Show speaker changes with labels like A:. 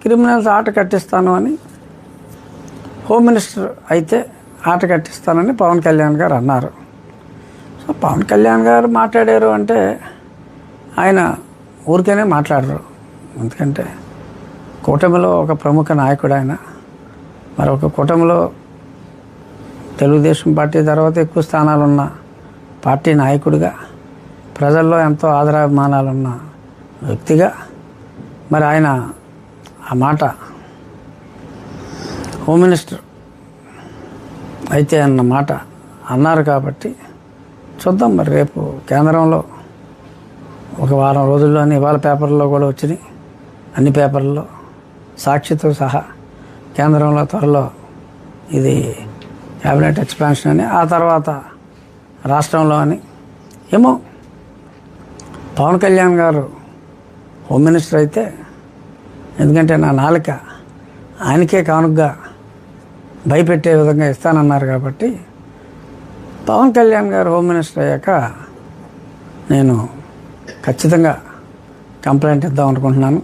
A: Criminals ఆట కట్టిస్తాను అని, home minister అయితే ఆట కట్టిస్తానని పవన్ కళ్యాణ్ గారు అన్నారు. సో పవన్ కళ్యాణ్ గారు మాట్లాడారు అంటే ఆయన ఊరికేనే మాట్లాడరు. ఎందుకంటే కూటమిలో ఒక ప్రముఖ నాయకుడు ఆయన. మరి ఒక కూటమిలో తెలుగుదేశం పార్టీ తర్వాత ఎక్కువ స్థానాలున్న పార్టీ నాయకుడిగా, ప్రజల్లో ఎంతో ఆదరాభిమానాలున్న వ్యక్తిగా మరి ఆయన ఆ మాట హోమ్ మినిస్టర్ అయితే అన్న మాట అన్నారు. కాబట్టి చూద్దాం మరి రేపు కేంద్రంలో ఒక వారం రోజుల్లోనే ఇవాళ పేపర్లో కూడా వచ్చినాయి, అన్ని పేపర్లలో సాక్షితో సహా కేంద్రంలో త్వరలో ఇది క్యాబినెట్ ఎక్స్పాన్షన్ అని, ఆ తర్వాత రాష్ట్రంలో అని. ఏమో పవన్ కళ్యాణ్ గారు హోమ్ మినిస్టర్ అయితే, ఎందుకంటే నా నాలుక ఆయనకే కానుకగా భయపెట్టే విధంగా ఇస్తానన్నారు కాబట్టి పవన్ కళ్యాణ్ గారు హోమ్ మినిస్టర్ అయ్యాక నేను ఖచ్చితంగా కంప్లైంట్ ఇద్దాం అనుకుంటున్నాను.